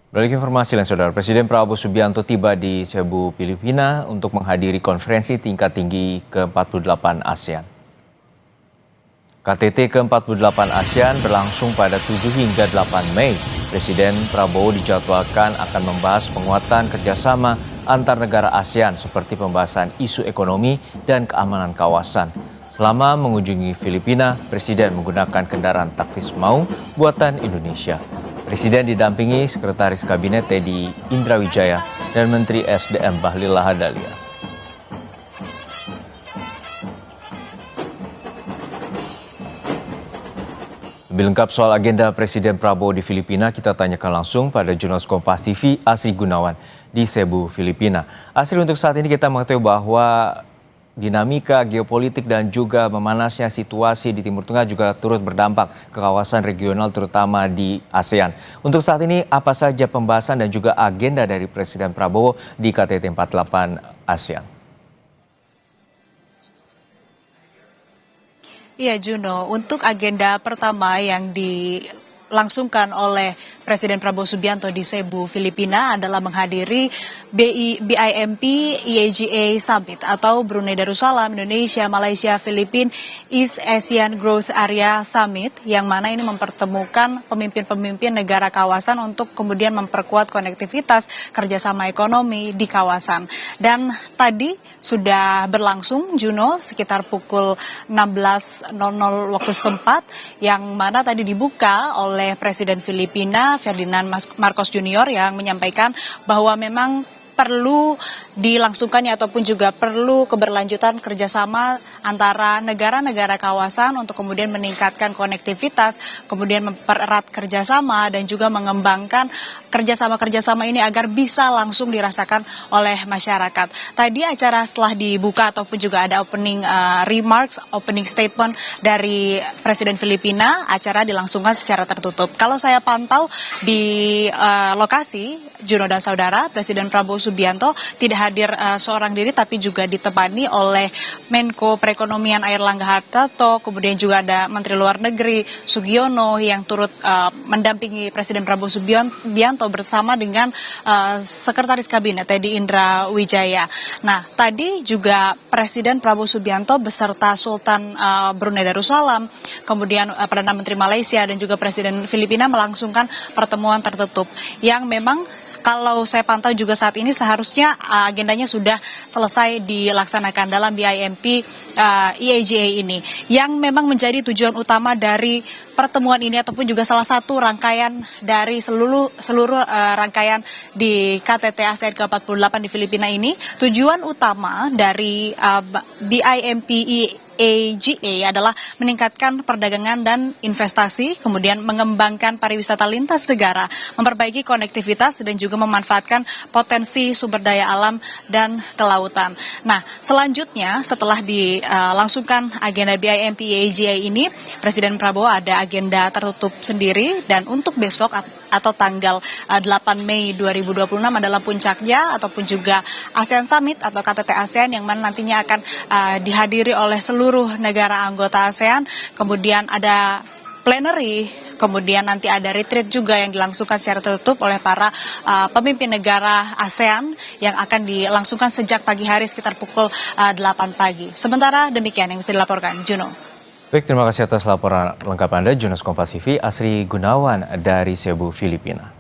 Beralih informasi lain, Saudara, Presiden Prabowo Subianto tiba di Cebu, Filipina untuk menghadiri konferensi tingkat tinggi ke-48 ASEAN. KTT ke-48 ASEAN berlangsung pada 7 hingga 8 Mei. Presiden Prabowo dijadwalkan akan membahas penguatan kerjasama antar negara ASEAN seperti pembahasan isu ekonomi dan keamanan kawasan. Selama mengunjungi Filipina, Presiden menggunakan kendaraan taktis Maung buatan Indonesia. Presiden didampingi Sekretaris Kabinet Teddy Indrawijaya dan Menteri SDM Bahlil Lahadalia. Lebih lengkap soal agenda Presiden Prabowo di Filipina, kita tanyakan langsung pada jurnalis Kompas TV Asri Gunawan di Cebu, Filipina. Asri, untuk saat ini kita mengetahui bahwa dinamika geopolitik dan juga memanasnya situasi di Timur Tengah juga turut berdampak ke kawasan regional terutama di ASEAN. Untuk saat ini apa saja pembahasan dan juga agenda dari Presiden Prabowo di KTT 48 ASEAN? Iya Juno, untuk agenda pertama yang dilangsungkan oleh Presiden Prabowo Subianto di Cebu, Filipina adalah menghadiri BIMP EAGA Summit atau Brunei Darussalam, Indonesia, Malaysia, Filipina East Asian Growth Area Summit, yang mana ini mempertemukan pemimpin-pemimpin negara kawasan untuk kemudian memperkuat konektivitas kerjasama ekonomi di kawasan. Dan tadi sudah berlangsung, Juno, sekitar pukul 16.00 waktu setempat, yang mana tadi dibuka oleh Presiden Filipina Ferdinand Marcos Jr. yang menyampaikan bahwa memang perlu dilangsungkannya ataupun juga perlu keberlanjutan kerjasama antara negara-negara kawasan untuk kemudian meningkatkan konektivitas, kemudian mempererat kerjasama dan juga mengembangkan kerjasama-kerjasama ini agar bisa langsung dirasakan oleh masyarakat. Tadi acara setelah dibuka ataupun juga ada opening remarks, opening statement dari Presiden Filipina, acara dilangsungkan secara tertutup. Kalau saya pantau di lokasi, Juno dan Saudara, Presiden Prabowo Subianto tidak hadir seorang diri tapi juga ditemani oleh Menko Perekonomian Airlangga Hartarto, kemudian juga ada Menteri Luar Negeri Sugiono yang turut mendampingi Presiden Prabowo Subianto bersama dengan Sekretaris Kabinet Teddy Indrawijaya. Nah, tadi juga Presiden Prabowo Subianto beserta Sultan Brunei Darussalam, kemudian Perdana Menteri Malaysia dan juga Presiden Filipina melangsungkan pertemuan tertutup yang memang kalau saya pantau juga saat ini seharusnya agendanya sudah selesai dilaksanakan dalam BIMP EAGA ini. Yang memang menjadi tujuan utama dari pertemuan ini ataupun juga salah satu rangkaian dari seluruh rangkaian di KTT ASEAN ke-48 di Filipina ini, tujuan utama dari BIMP EAGA adalah meningkatkan perdagangan dan investasi, kemudian mengembangkan pariwisata lintas negara, memperbaiki konektivitas dan juga memanfaatkan potensi sumber daya alam dan kelautan. Nah, selanjutnya setelah dilangsungkan agenda BIMP EAGA ini, Presiden Prabowo ada agenda tertutup sendiri, dan untuk besok atau tanggal 8 Mei 2026 adalah puncaknya ataupun juga ASEAN Summit atau KTT ASEAN yang mana nantinya akan dihadiri oleh seluruh negara anggota ASEAN. Kemudian ada plenary, kemudian nanti ada retreat juga yang dilangsungkan secara tertutup oleh para pemimpin negara ASEAN yang akan dilangsungkan sejak pagi hari sekitar pukul 8 pagi. Sementara demikian yang bisa dilaporkan, Juno. Baik, terima kasih atas laporan lengkap Anda, jurnalis Kompas TV Asri Gunawan dari Cebu, Filipina.